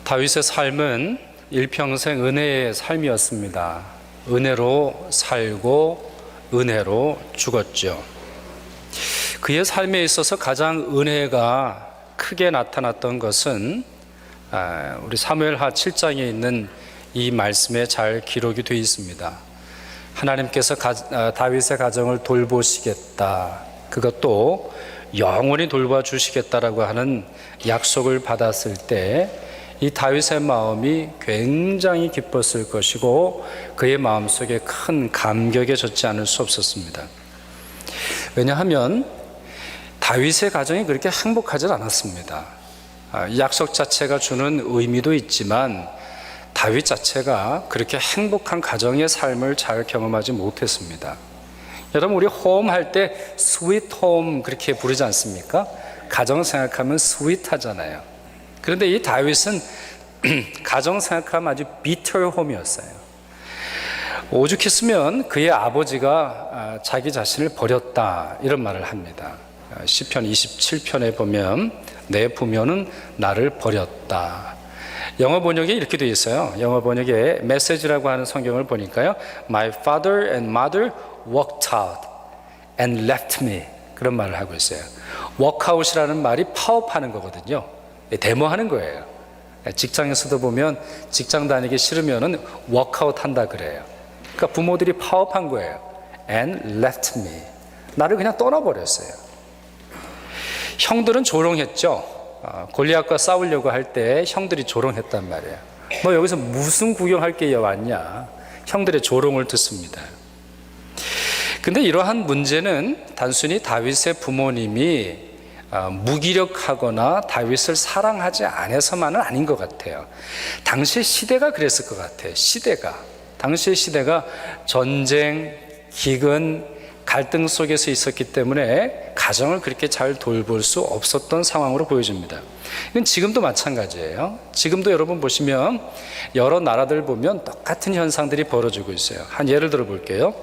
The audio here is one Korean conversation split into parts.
다윗의 삶은 일평생 은혜의 삶이었습니다. 은혜로 살고 은혜로 죽었죠. 그의 삶에 있어서 가장 은혜가 크게 나타났던 것은 우리 사무엘하 7장에 있는 이 말씀에 잘 기록이 되어 있습니다. 하나님께서 다윗의 가정을 돌보시겠다, 그것도 영원히 돌봐주시겠다라고 하는 약속을 받았을 때 이 다윗의 마음이 굉장히 기뻤을 것이고 그의 마음속에 큰 감격에 젖지 않을 수 없었습니다. 왜냐하면 다윗의 가정이 그렇게 행복하지 않았습니다. 약속 자체가 주는 의미도 있지만 다윗 자체가 그렇게 행복한 가정의 삶을 잘 경험하지 못했습니다. 여러분, 우리 홈 할 때 스윗 홈 그렇게 부르지 않습니까? 가정 생각하면 스윗하잖아요. 그런데 이 다윗은 가정 생각하면 아주 비터 홈이었어요. 오죽했으면 그의 아버지가 자기 자신을 버렸다, 이런 말을 합니다. 시편 27편에 보면 내 부모는 나를 버렸다. 영어 번역에 이렇게 되어 있어요. 영어 번역에 메시지라고 하는 성경을 보니까요, My father and mother walked out and left me, 그런 말을 하고 있어요. walk out이라는 말이 파업하는 거거든요. 데모하는 거예요. 직장에서도 보면 직장 다니기 싫으면은 워크아웃 한다 그래요. 그러니까 부모들이 파업한 거예요. And left me, 나를 그냥 떠나버렸어요. 형들은 조롱했죠. 골리앗과 싸우려고 할 때 형들이 조롱했단 말이에요. 너 여기서 무슨 구경할 게 왔냐, 형들의 조롱을 듣습니다. 근데 이러한 문제는 단순히 다윗의 부모님이 무기력하거나 다윗을 사랑하지 않아서만은 아닌 것 같아요. 당시의 시대가 그랬을 것 같아요. 당시의 시대가 전쟁, 기근, 갈등 속에서 있었기 때문에 가정을 그렇게 잘 돌볼 수 없었던 상황으로 보여집니다. 이건 지금도 마찬가지예요. 지금도 여러분 보시면 여러 나라들 보면 똑같은 현상들이 벌어지고 있어요. 한 예를 들어 볼게요.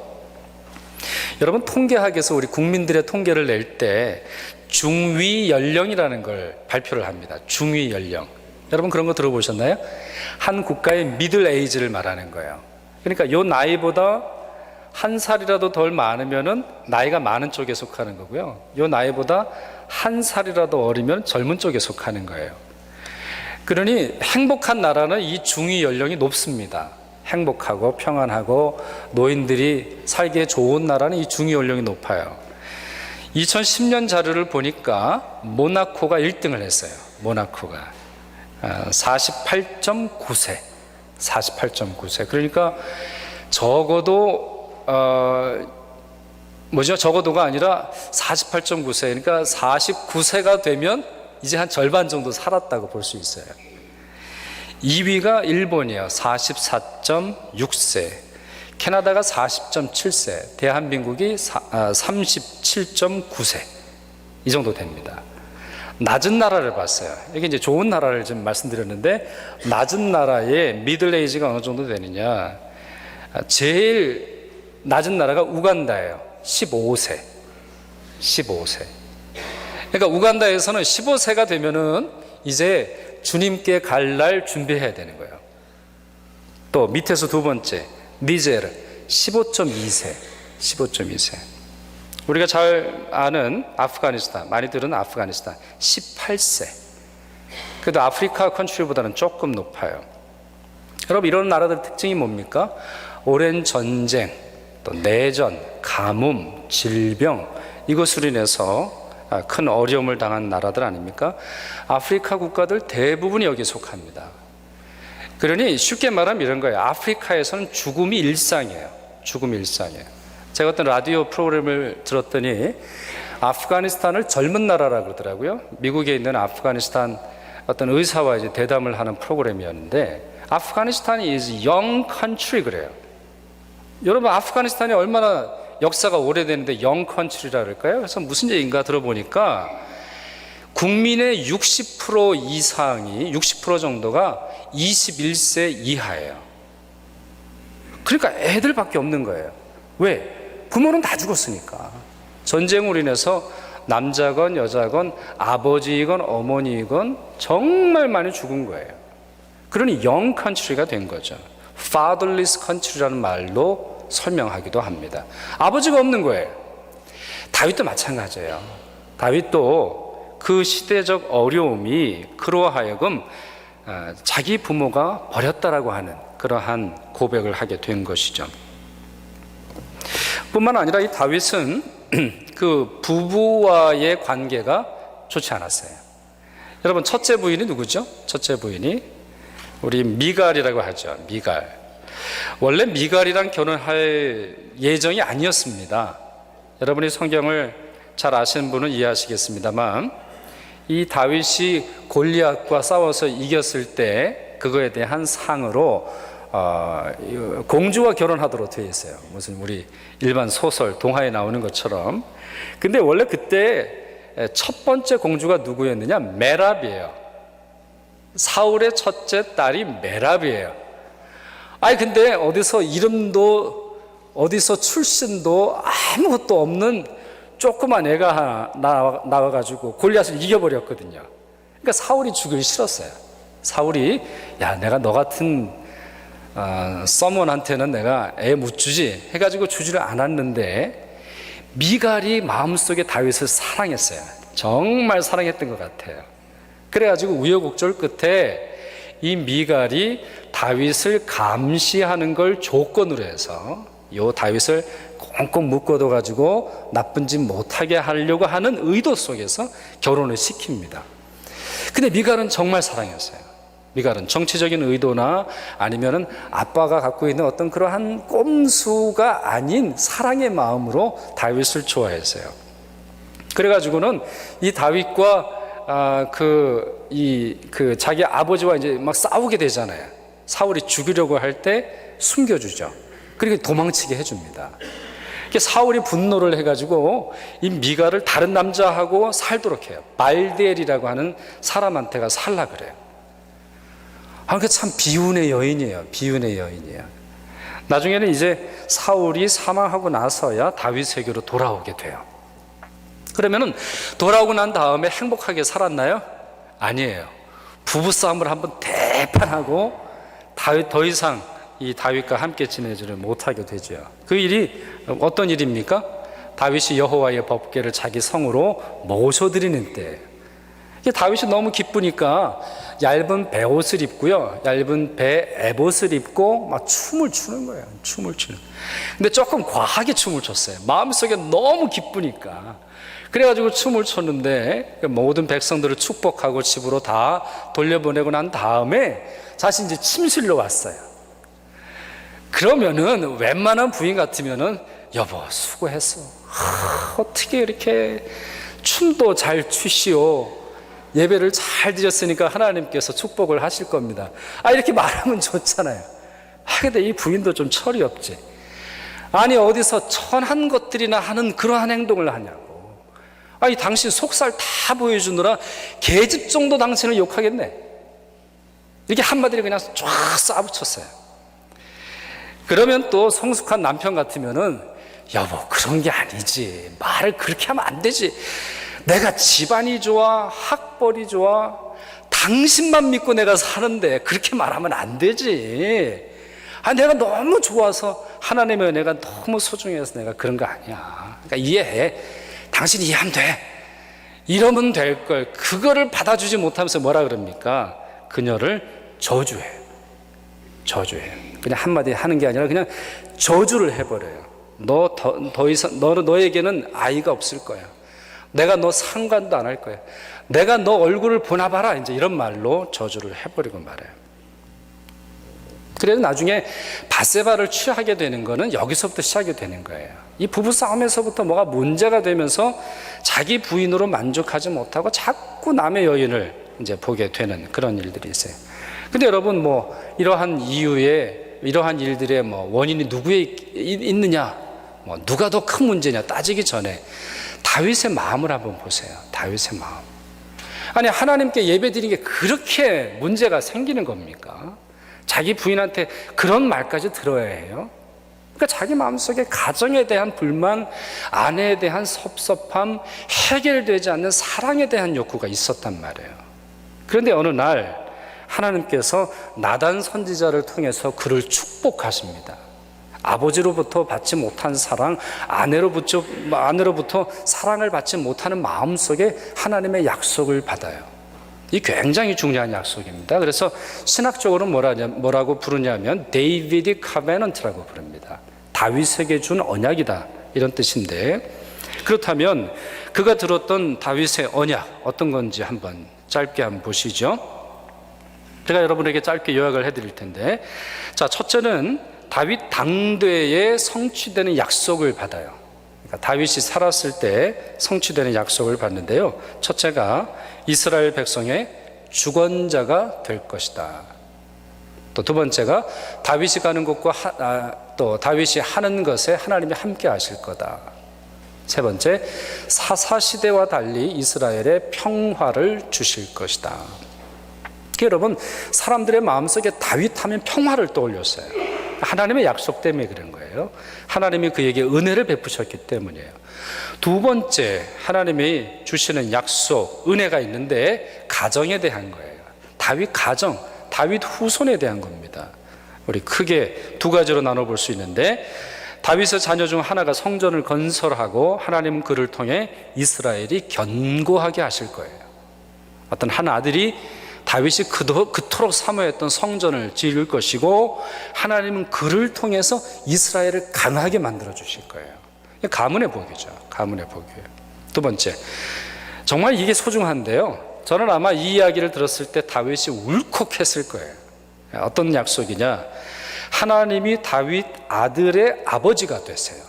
여러분, 통계학에서 우리 국민들의 통계를 낼 때 중위 연령이라는 걸 발표를 합니다. 중위 연령. 여러분 그런 거 들어보셨나요? 한 국가의 미들 에이지를 말하는 거예요. 그러니까 요 나이보다 한 살이라도 덜 많으면은 나이가 많은 쪽에 속하는 거고요. 요 나이보다 한 살이라도 어리면 젊은 쪽에 속하는 거예요. 그러니 행복한 나라는 이 중위 연령이 높습니다. 행복하고 평안하고 노인들이 살기에 좋은 나라는 이 중위 연령이 높아요. 2010년 자료를 보니까 모나코가 1등을 했어요. 모나코가 48.9세. 그러니까 적어도 적어도가 아니라 48.9세. 그러니까 49세가 되면 이제 한 절반 정도 살았다고 볼 수 있어요. 2위가 일본이에요. 44.6세. 캐나다가 40.7세, 대한민국이 37.9세, 이 정도 됩니다. 낮은 나라를 봤어요. 이게 이제 좋은 나라를 좀 말씀드렸는데, 낮은 나라의 미들 에이지가 어느 정도 되느냐, 제일 낮은 나라가 우간다예요. 15세. 그러니까 우간다에서는 15세가 되면은 이제 주님께 갈 날 준비해야 되는 거예요. 또 밑에서 두 번째 니제르 15.2세. 우리가 잘 아는 아프가니스탄, 많이 들은 아프가니스탄 18세. 그래도 아프리카 컨트리보다는 조금 높아요. 여러분, 이런 나라들 특징이 뭡니까? 오랜 전쟁, 또 내전, 가뭄, 질병, 이것으로 인해서 큰 어려움을 당한 나라들 아닙니까? 아프리카 국가들 대부분이 여기에 속합니다. 그러니 쉽게 말하면 이런 거예요. 아프리카에서는 죽음이 일상이에요. 제가 어떤 라디오 프로그램을 들었더니 아프가니스탄을 젊은 나라라고 그러더라고요. 미국에 있는 아프가니스탄 어떤 의사와 이제 대담을 하는 프로그램이었는데, 아프가니스탄이 is young country 그래요. 여러분, 아프가니스탄이 얼마나 역사가 오래되는데 young country라 그럴까요? 그래서 무슨 얘기인가 들어보니까 국민의 60% 이상이, 60% 정도가 21세 이하예요. 그러니까 애들밖에 없는 거예요. 왜? 부모는 다 죽었으니까. 전쟁으로 인해서 남자건 여자건 아버지이건 어머니이건 정말 많이 죽은 거예요. 그러니 영 컨트리가 된 거죠. fatherless country라는 말로 설명하기도 합니다. 아버지가 없는 거예요. 다윗도 마찬가지예요. 다윗도 그 시대적 어려움이 그로 하여금 자기 부모가 버렸다라고 하는 그러한 고백을 하게 된 것이죠. 뿐만 아니라 이 다윗은 그 부부와의 관계가 좋지 않았어요. 여러분, 첫째 부인이 누구죠? 첫째 부인이 우리 미갈이라고 하죠. 미갈. 원래 미갈이랑 결혼할 예정이 아니었습니다. 여러분이 성경을 잘 아시는 분은 이해하시겠습니다만, 이 다윗이 골리앗과 싸워서 이겼을 때 그거에 대한 상으로 공주와 결혼하도록 되어 있어요. 무슨 우리 일반 소설 동화에 나오는 것처럼. 근데 원래 그때 첫 번째 공주가 누구였느냐? 메랍이에요. 사울의 첫째 딸이 메랍이에요. 아니 근데 어디서 이름도 어디서 출신도 아무것도 없는 조그만 애가 하나 나와가지고 골리앗을 이겨버렸거든요. 그러니까 사울이 죽이기 싫었어요. 사울이 야, 내가 너 같은 서먼한테는 내가 애 못 주지 해가지고 주지를 않았는데, 미갈이 마음속에 다윗을 사랑했어요. 정말 사랑했던 것 같아요. 그래가지고 우여곡절 끝에 이 미갈이 다윗을 감시하는 걸 조건으로 해서 요 다윗을 꽁꽁 묶어둬가지고 나쁜 짓 못하게 하려고 하는 의도 속에서 결혼을 시킵니다. 근데 미갈은 정말 사랑했어요. 미갈은 정치적인 의도나 아니면은 아빠가 갖고 있는 어떤 그러한 꼼수가 아닌 사랑의 마음으로 다윗을 좋아했어요. 그래가지고는 이 다윗과 자기 아버지와 이제 막 싸우게 되잖아요. 사울이 죽이려고 할 때 숨겨주죠. 그리고 도망치게 해줍니다. 사울이 분노를 해가지고 이 미갈을 다른 남자하고 살도록 해요. 발디엘이라고 하는 사람한테가 살라 그래요. 그러니까 참 비운의 여인이에요. 비운의 여인이에요. 나중에는 이제 사울이 사망하고 나서야 다윗에게로 돌아오게 돼요. 그러면은 돌아오고 난 다음에 행복하게 살았나요? 아니에요. 부부싸움을 한번 대판하고 더 이상 이 다윗과 함께 지내지를 못하게 되죠. 그 일이 어떤 일입니까? 다윗이 여호와의 법궤를 자기 성으로 모셔드리는 때, 다윗이 너무 기쁘니까 얇은 베옷을 입고요, 얇은 배 에봇을 입고 막 춤을 추는 거예요. 춤을 추는. 근데 조금 과하게 춤을 췄어요. 마음속에 너무 기쁘니까. 그래가지고 춤을 췄는데 모든 백성들을 축복하고 집으로 다 돌려보내고 난 다음에 다시 이제 침실로 왔어요. 그러면은 웬만한 부인 같으면은 여보 수고했어. 어떻게 이렇게 춤도 잘 추시오. 예배를 잘 드렸으니까 하나님께서 축복을 하실 겁니다. 이렇게 말하면 좋잖아요. 근데 이 부인도 좀 철이 없지. 아니 어디서 천한 것들이나 하는 그러한 행동을 하냐고. 당신 속살 다 보여주느라 계집 정도 당신을 욕하겠네. 이렇게 한마디를 그냥 쫙 쏴붙였어요. 그러면 또 성숙한 남편 같으면은 여보 그런 게 아니지. 말을 그렇게 하면 안 되지. 내가 집안이 좋아, 학벌이 좋아, 당신만 믿고 내가 사는데 그렇게 말하면 안 되지. 내가 너무 좋아서 하나님의 은혜가 너무 소중해서 내가 그런 거 아니야. 그러니까 이해해. 당신이 이해하면 돼. 이러면 될 걸. 그거를 받아주지 못하면서 뭐라 그럽니까? 그녀를 저주해요. 저주해요. 그냥 한마디 하는 게 아니라 그냥 저주를 해버려요. 너 더 이상 너에게는 아이가 없을 거야. 내가 너 상관도 안 할 거야. 내가 너 얼굴을 보나 봐라. 이제 이런 말로 저주를 해버리고 말아요. 그래서 나중에 밧세바를 취하게 되는 거는 여기서부터 시작이 되는 거예요. 이 부부싸움에서부터 뭐가 문제가 되면서 자기 부인으로 만족하지 못하고 자꾸 남의 여인을 이제 보게 되는 그런 일들이 있어요. 근데 여러분 이러한 이유에 이러한 일들의 원인이 누구에 있느냐, 누가 더 큰 문제냐 따지기 전에 다윗의 마음을 한번 보세요. 다윗의 마음. 하나님께 예배드리는 게 그렇게 문제가 생기는 겁니까? 자기 부인한테 그런 말까지 들어야 해요? 그러니까 자기 마음속에 가정에 대한 불만, 아내에 대한 섭섭함, 해결되지 않는 사랑에 대한 욕구가 있었단 말이에요. 그런데 어느 날 하나님께서 나단 선지자를 통해서 그를 축복하십니다. 아버지로부터 받지 못한 사랑, 아내로부터 사랑을 받지 못하는 마음속에 하나님의 약속을 받아요. 이 굉장히 중요한 약속입니다. 그래서 신학적으로 뭐라고 부르냐면 데이비드 카베넌트라고 부릅니다. 다윗에게 준 언약이다, 이런 뜻인데, 그렇다면 그가 들었던 다윗의 언약 어떤 건지 한번 짧게 한번 보시죠. 제가 여러분에게 짧게 요약을 해드릴 텐데, 자, 첫째는 다윗 당대에 성취되는 약속을 받아요. 그러니까 다윗이 살았을 때 성취되는 약속을 받는데요. 첫째가 이스라엘 백성의 주권자가 될 것이다. 또 두 번째가 다윗이 가는 곳과 또 다윗이 하는 것에 하나님이 함께 하실 거다. 세 번째, 사사시대와 달리 이스라엘에 평화를 주실 것이다. 여러분, 사람들의 마음속에 다윗 하면 평화를 떠올렸어요. 하나님의 약속 때문에 그런 거예요. 하나님이 그에게 은혜를 베푸셨기 때문이에요. 두 번째, 하나님이 주시는 약속, 은혜가 있는데 가정에 대한 거예요. 다윗 가정, 다윗 후손에 대한 겁니다. 우리 크게 두 가지로 나눠볼 수 있는데, 다윗의 자녀 중 하나가 성전을 건설하고 하나님은 그를 통해 이스라엘이 견고하게 하실 거예요. 어떤 한 아들이 다윗이 그토록 사모했던 성전을 지을 것이고, 하나님은 그를 통해서 이스라엘을 강하게 만들어 주실 거예요. 가문의 복이죠. 가문의 복이에요. 두 번째, 정말 이게 소중한데요, 저는 아마 이 이야기를 들었을 때 다윗이 울컥했을 거예요. 어떤 약속이냐, 하나님이 다윗 아들의 아버지가 되세요.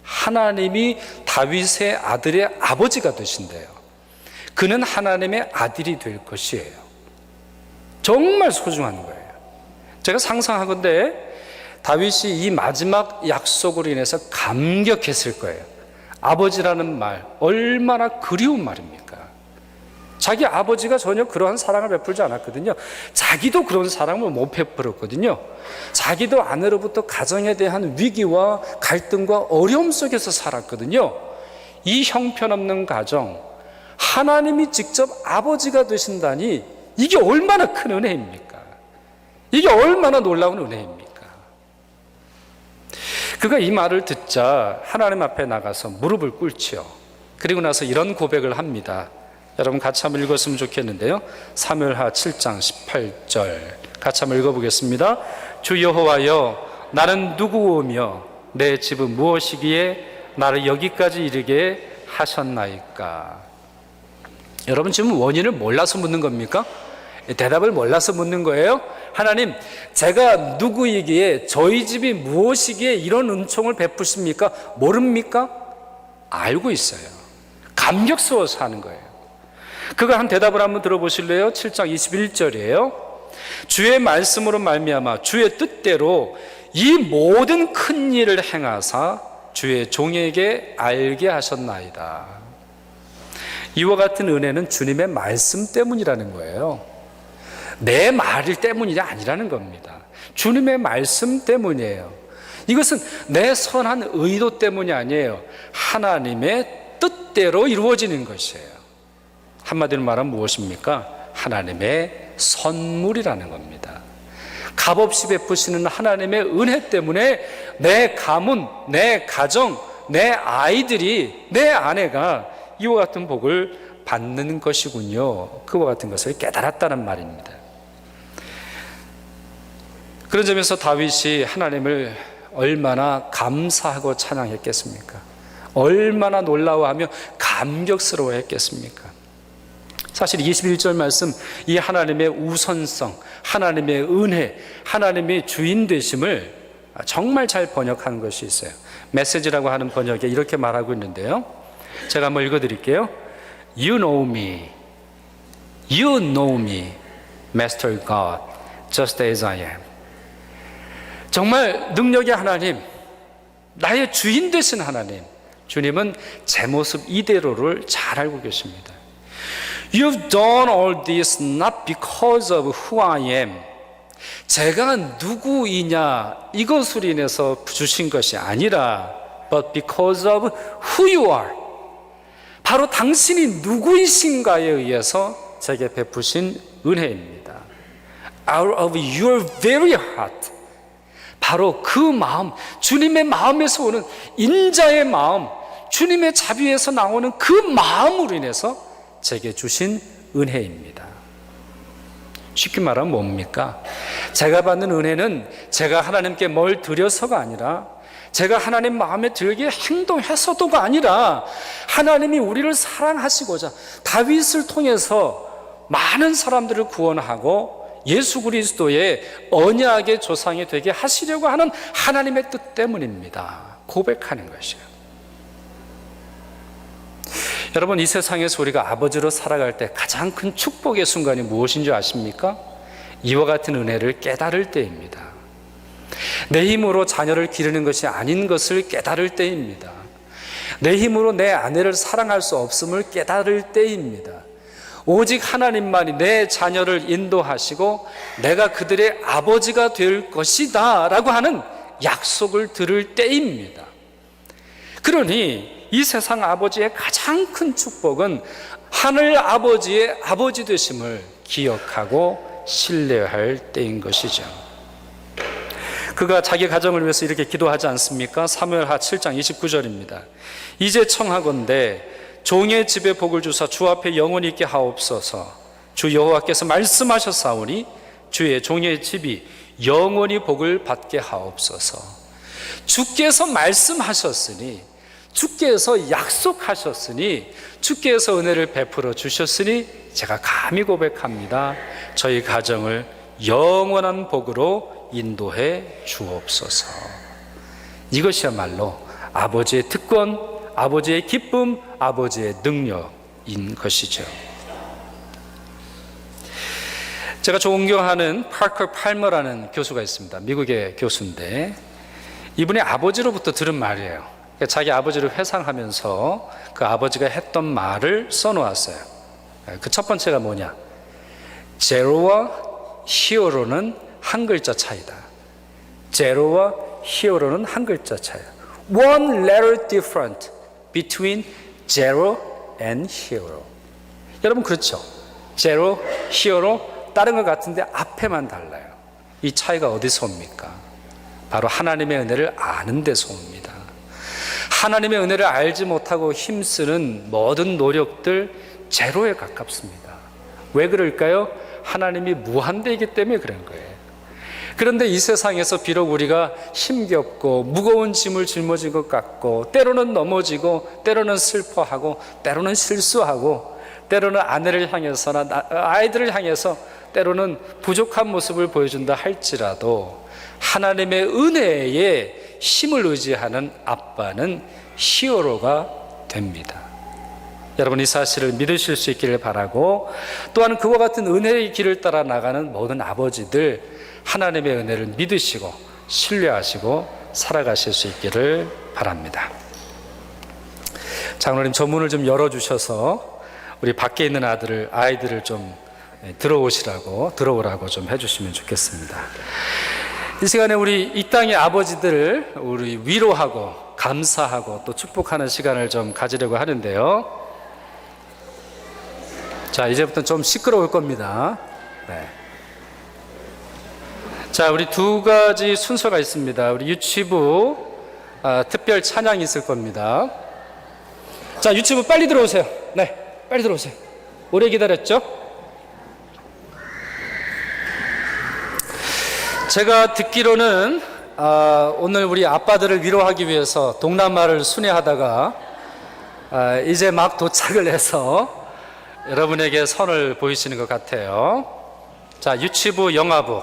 하나님이 다윗의 아들의 아버지가 되신대요. 그는 하나님의 아들이 될 것이에요. 정말 소중한 거예요. 제가 상상하건대 다윗이 이 마지막 약속으로 인해서 감격했을 거예요. 아버지라는 말, 얼마나 그리운 말입니까? 자기 아버지가 전혀 그러한 사랑을 베풀지 않았거든요. 자기도 그런 사랑을 못 베풀었거든요. 자기도 아내로부터 가정에 대한 위기와 갈등과 어려움 속에서 살았거든요. 이 형편없는 가정, 하나님이 직접 아버지가 되신다니, 이게 얼마나 큰 은혜입니까? 이게 얼마나 놀라운 은혜입니까? 그가 이 말을 듣자 하나님 앞에 나가서 무릎을 꿇지요. 그리고 나서 이런 고백을 합니다. 여러분 같이 한번 읽었으면 좋겠는데요. 사무엘하 7장 18절 같이 한번 읽어보겠습니다. 주 여호와여, 나는 누구오며 내 집은 무엇이기에 나를 여기까지 이르게 하셨나이까? 여러분, 지금 원인을 몰라서 묻는 겁니까? 대답을 몰라서 묻는 거예요? 하나님, 제가 누구이기에, 저희 집이 무엇이기에 이런 은총을 베푸십니까? 모릅니까? 알고 있어요. 감격스러워서 하는 거예요. 그가 한 대답을 한번 들어보실래요? 7장 21절이에요. 주의 말씀으로 말미암아 주의 뜻대로 이 모든 큰 일을 행하사 주의 종에게 알게 하셨나이다. 이와 같은 은혜는 주님의 말씀 때문이라는 거예요. 내 말 때문이 아니라는 겁니다. 주님의 말씀 때문이에요. 이것은 내 선한 의도 때문이 아니에요. 하나님의 뜻대로 이루어지는 것이에요. 한마디로 말하면 무엇입니까? 하나님의 선물이라는 겁니다. 값없이 베푸시는 하나님의 은혜 때문에 내 가문, 내 가정, 내 아이들이, 내 아내가 이와 같은 복을 받는 것이군요. 그와 같은 것을 깨달았다는 말입니다. 그런 점에서 다윗이 하나님을 얼마나 감사하고 찬양했겠습니까? 얼마나 놀라워하며 감격스러워했겠습니까? 사실 21절 말씀, 이 하나님의 우선성, 하나님의 은혜, 하나님의 주인 되심을 정말 잘 번역한 것이 있어요. 메시지라고 하는 번역에 이렇게 말하고 있는데요, 제가 한번 읽어드릴게요. You know me, you know me, Master God, just as I am. 정말 능력의 하나님, 나의 주인 되신 하나님, 주님은 제 모습 이대로를 잘 알고 계십니다. You've done all this not because of who I am. 제가 누구이냐 이것으로 인해서 주신 것이 아니라 but because of who you are. 바로 당신이 누구이신가에 의해서 제게 베푸신 은혜입니다. out of your very heart. 바로 그 마음, 주님의 마음에서 오는 인자의 마음, 주님의 자비에서 나오는 그 마음으로 인해서 제게 주신 은혜입니다. 쉽게 말하면 뭡니까? 제가 받는 은혜는 제가 하나님께 뭘 드려서가 아니라, 제가 하나님 마음에 들게 행동해서도가 아니라, 하나님이 우리를 사랑하시고자 다윗을 통해서 많은 사람들을 구원하고 예수 그리스도의 언약의 조상이 되게 하시려고 하는 하나님의 뜻 때문입니다. 고백하는 것이에요. 여러분, 이 세상에서 우리가 아버지로 살아갈 때 가장 큰 축복의 순간이 무엇인 줄 아십니까? 이와 같은 은혜를 깨달을 때입니다. 내 힘으로 자녀를 기르는 것이 아닌 것을 깨달을 때입니다. 내 힘으로 내 아내를 사랑할 수 없음을 깨달을 때입니다. 오직 하나님만이 내 자녀를 인도하시고 내가 그들의 아버지가 될 것이다 라고 하는 약속을 들을 때입니다. 그러니 이 세상 아버지의 가장 큰 축복은 하늘 아버지의 아버지 되심을 기억하고 신뢰할 때인 것이죠. 그가 자기 가정을 위해서 이렇게 기도하지 않습니까? 사무엘하 7장 29절입니다. 이제 청하건대 종의 집에 복을 주사 주 앞에 영원히 있게 하옵소서. 주 여호와께서 말씀하셨사오니 주의 종의 집이 영원히 복을 받게 하옵소서. 주께서 말씀하셨으니, 주께서 약속하셨으니, 주께서 은혜를 베풀어 주셨으니 제가 감히 고백합니다. 저희 가정을 영원한 복으로 인도해 주옵소서. 이것이야말로 아버지의 특권, 아버지의 기쁨, 아버지의 능력인 것이죠. 제가 존경하는 파커 팔머라는 교수가 있습니다. 미국의 교수인데 이분이 아버지로부터 들은 말이에요. 자기 아버지를 회상하면서 그 아버지가 했던 말을 써놓았어요. 그 첫 번째가 뭐냐? 제로와 히어로는 한 글자 차이다. 제로와 히어로는 한 글자 차이다. One letter different between zero and hero. 여러분 그렇죠? 제로, 히어로 다른 것 같은데 앞에만 달라요. 이 차이가 어디서 옵니까? 바로 하나님의 은혜를 아는 데서 옵니다. 하나님의 은혜를 알지 못하고 힘쓰는 모든 노력들 제로에 가깝습니다. 왜 그럴까요? 하나님이 무한대이기 때문에 그런 거예요. 그런데 이 세상에서 비록 우리가 힘겹고 무거운 짐을 짊어진 것 같고 때로는 넘어지고 때로는 슬퍼하고 때로는 실수하고 때로는 아내를 향해서나 아이들을 향해서 때로는 부족한 모습을 보여준다 할지라도 하나님의 은혜에 힘을 의지하는 아빠는 히어로가 됩니다. 여러분 이 사실을 믿으실 수 있기를 바라고, 또한 그와 같은 은혜의 길을 따라 나가는 모든 아버지들 하나님의 은혜를 믿으시고 신뢰하시고 살아가실 수 있기를 바랍니다. 장로님 저 문을 좀 열어주셔서 우리 밖에 있는 아이들을 좀 들어오라고 좀 해주시면 좋겠습니다. 이 시간에 우리 이 땅의 아버지들을 우리 위로하고 감사하고 또 축복하는 시간을 좀 가지려고 하는데요. 자, 이제부터 좀 시끄러울 겁니다. 네. 자, 우리 두 가지 순서가 있습니다. 우리 유치부 특별 찬양이 있을 겁니다. 자, 유치부 빨리 들어오세요. 네, 빨리 들어오세요. 오래 기다렸죠? 제가 듣기로는 오늘 우리 아빠들을 위로하기 위해서 동남아를 순회하다가 이제 막 도착을 해서 여러분에게 선을 보이시는 것 같아요. 자, 유치부, 영아부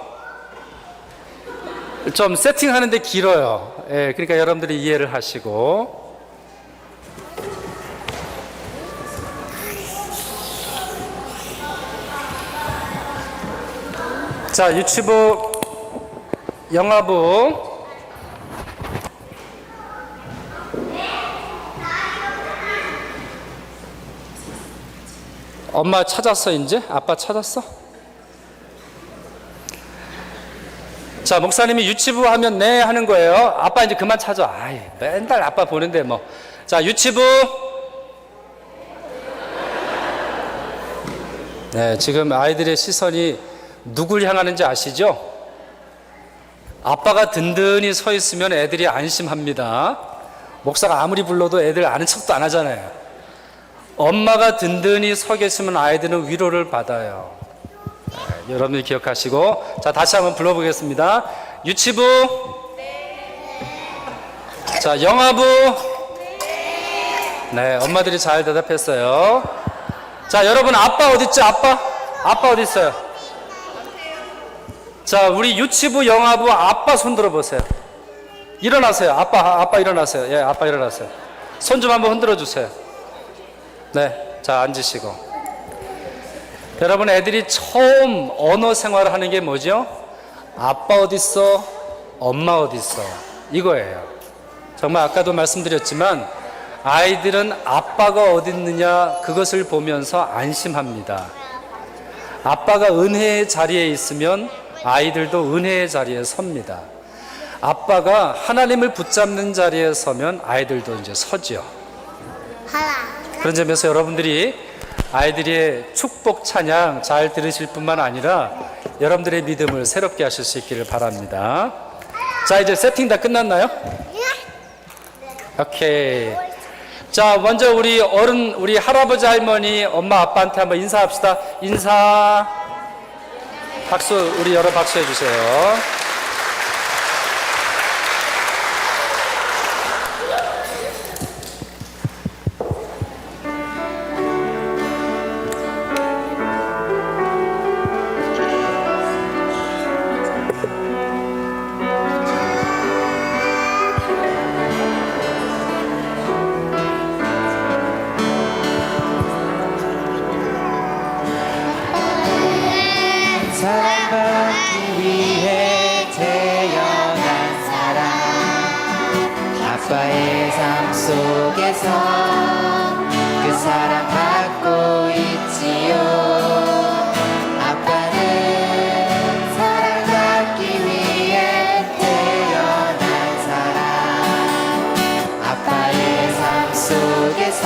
좀 세팅하는데 길어요. 예, 그러니까 여러분들이 이해를 하시고. 자, 유치부, 영아부 엄마 찾았어 이제? 아빠 찾았어? 자, 목사님이 유치부 하면 네 하는 거예요. 아빠 이제 그만 찾아. 아이, 맨날 아빠 보는데 뭐. 자, 유치부. 네, 지금 아이들의 시선이 누굴 향하는지 아시죠? 아빠가 든든히 서 있으면 애들이 안심합니다. 목사가 아무리 불러도 애들 아는 척도 안 하잖아요. 엄마가 든든히 서 계시면 아이들은 위로를 받아요. 네, 여러분들 기억하시고, 자, 다시 한번 불러보겠습니다. 유치부, 자, 영아부, 네, 엄마들이 잘 대답했어요. 자, 여러분 아빠 어디 있죠? 아빠 어디 있어요? 자, 우리 유치부, 영아부 아빠 손 들어보세요. 일어나세요. 아빠 일어나세요. 예, 아빠 일어나세요. 손 좀 한번 흔들어 주세요. 네, 자, 앉으시고. 여러분, 애들이 처음 언어 생활을 하는 게 뭐죠? 아빠 어딨어? 엄마 어딨어? 이거예요. 정말 아까도 말씀드렸지만 아이들은 아빠가 어딨느냐 그것을 보면서 안심합니다. 아빠가 은혜의 자리에 있으면 아이들도 은혜의 자리에 섭니다. 아빠가 하나님을 붙잡는 자리에 서면 아이들도 이제 서죠. 그런 점에서 여러분들이 아이들의 축복 찬양 잘 들으실 뿐만 아니라 여러분들의 믿음을 새롭게 하실 수 있기를 바랍니다. 자, 이제 세팅 다 끝났나요? 오케이. 자, 먼저 우리 어른, 우리 할아버지 할머니 엄마 아빠한테 한번 인사합시다. 인사. 박수, 우리 여러 박수 해주세요. 사랑받기 위해 태어난 사람, 아빠의 삶 속에서 그 사랑받고 있지요. 아빠는 사랑받기 위해 태어난 사람, 아빠의 삶 속에서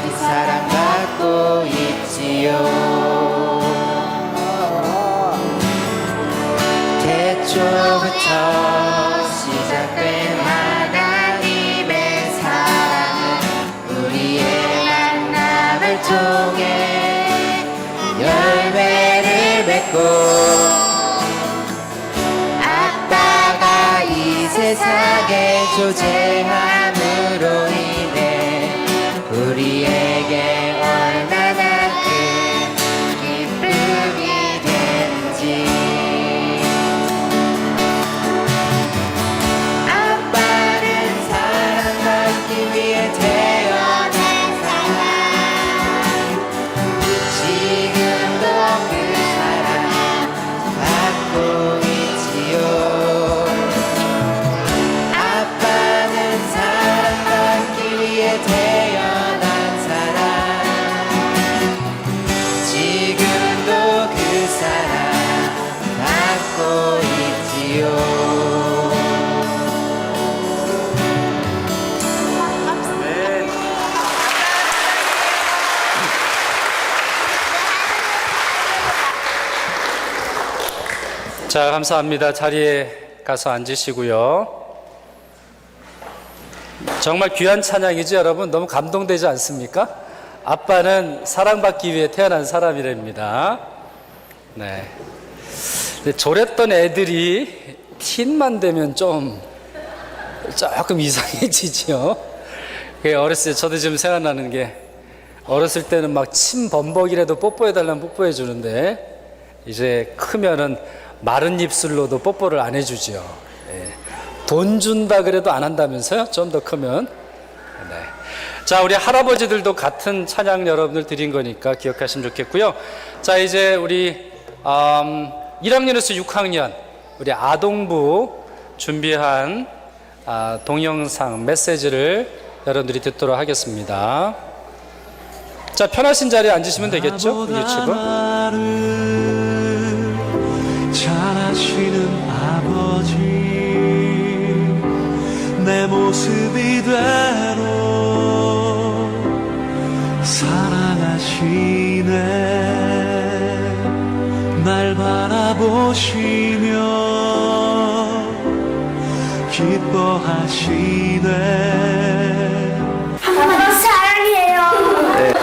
그 사랑받고 있지요. 태초부터 시작된 하나님의 사랑은 우리의 만남을 통해 열매를 맺고 아빠가 이 세상에 존재함으로 인해 우리에게 얼마나 큰 기쁨이 되는지. 자, 감사합니다. 자리에 가서 앉으시고요. 정말 귀한 찬양이죠, 여러분? 너무 감동되지 않습니까? 아빠는 사랑받기 위해 태어난 사람이랍니다. 네. 근데 졸했던 애들이 틴만 되면 조금 이상해지죠. 어렸을 때 저도 지금 생각나는 게, 어렸을 때는 막 침 범벅이라도 뽀뽀해달라면 뽀뽀해 주는데 이제 크면은 마른 입술로도 뽀뽀를 안 해주죠. 예. 돈 준다 그래도 안 한다면서요? 좀 더 크면. 네. 자, 우리 할아버지들도 같은 찬양 여러분들 드린 거니까 기억하시면 좋겠고요. 자, 이제 우리 1학년에서 6학년 우리 아동부 준비한 동영상 메시지를 여러분들이 듣도록 하겠습니다. 자, 편하신 자리에 앉으시면 되겠죠? 유튜브. 잘하시는 아버지, 내 모습 이대로 사랑하시네. 돌보시며 기뻐하시네. 아빠 사랑해요.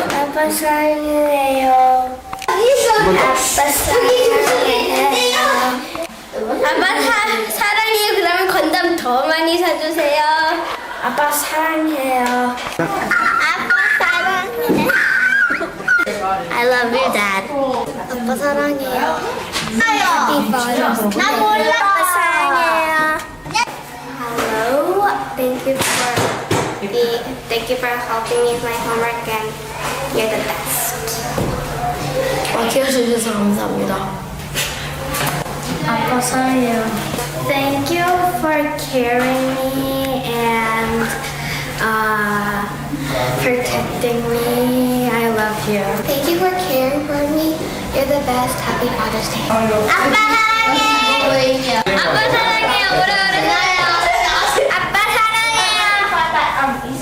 아빠 사랑해요. 아빠 사랑해요. 아빠 사랑해요. 그러면 건담 더 많이 사주세요. 아빠 사랑해요. 아빠 사랑해. I love you, Dad. 아빠 사랑해요. 나 몰라. 아빠 사랑해요. Hello. Thank you for helping me with my homework, and you're the best. 키워주셔서 감사합니다. 아빠 사랑해요. Thank you for carrying me and protecting me. I love you. Thank you for caring for me. You're the best. Happy Father's Day. 아빠 사랑해. 아빠 사랑해요. 오래오래 살아요. 아빠 사랑해요.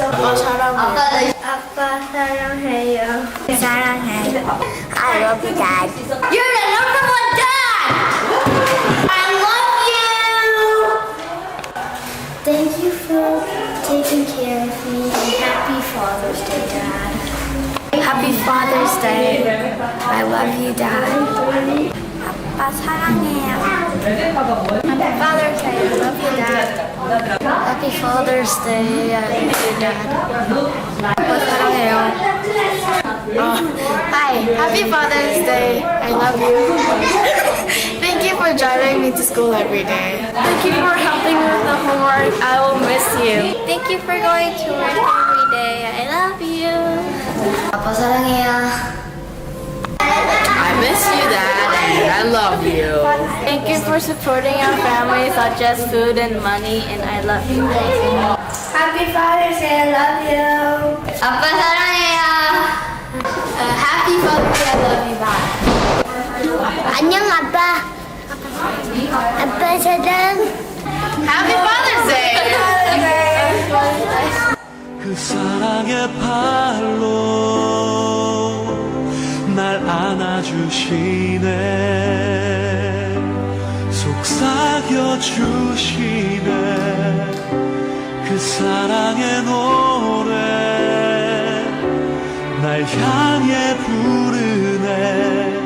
아빠 사랑해요. 아빠 사랑해요. 사랑해. I love you, Dad. You're the number one dad. I love you. Thank you for taking care of me. And happy Father's Day, Dad. Happy Father's Day. I love you, Dad. 아빠 사랑해요. Happy Father's Day. I love you, Dad. Happy Father's Day. I love you, Dad. 아빠 사랑해요. Hi, Happy Father's Day. I love you. Thank you for driving me to school every day. Thank you for helping me with the homework. I will miss you. Thank you for going to work every day. I love you. 아빠 사랑해요. I miss you, Dad, and I love you. Thank you for supporting our family, such as food and money, and I love you. Happy Father's Day, I love you. 아빠 사랑해요. Happy Father's Day, I love you, bye. 안녕, 아빠. 아빠 사랑. Happy Father's Day! 그 사랑의 팔로 날 안아주시네. 속삭여주시네. 그 사랑의 노래 날 향해 부르네.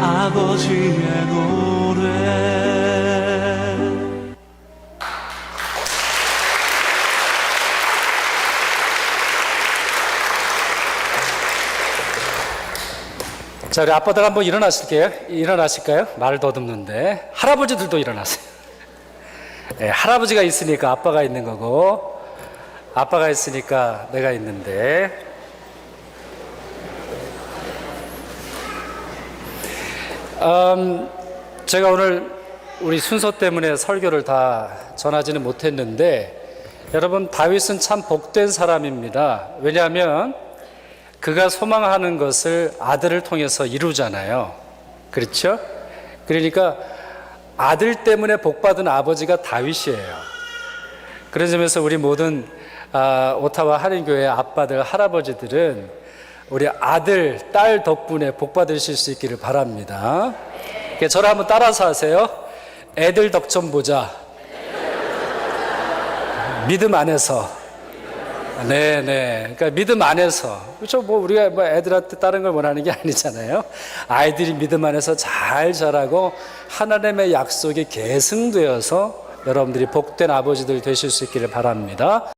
아버지의 노래. 자, 우리 아빠들 한번 일어나실까요? 말을 더듬는데. 할아버지들도 일어나세요. 네, 할아버지가 있으니까 아빠가 있는 거고, 아빠가 있으니까 내가 있는데. 제가 오늘 우리 순서 때문에 설교를 다 전하지는 못했는데, 여러분, 다윗은 참 복된 사람입니다. 왜냐하면 그가 소망하는 것을 아들을 통해서 이루잖아요. 그렇죠? 그러니까 아들 때문에 복받은 아버지가 다윗이에요. 그런 점에서 우리 모든 오타와 한인교회 아빠들, 할아버지들은 우리 아들, 딸 덕분에 복받으실 수 있기를 바랍니다. 그러니까 저를 한번 따라서 하세요. 애들 덕 좀 보자. 믿음 안에서. 네네. 그러니까 믿음 안에서. 그렇죠. 뭐 우리가 뭐 애들한테 다른 걸 원하는 게 아니잖아요. 아이들이 믿음 안에서 잘 자라고 하나님의 약속이 계승되어서 여러분들이 복된 아버지들 되실 수 있기를 바랍니다.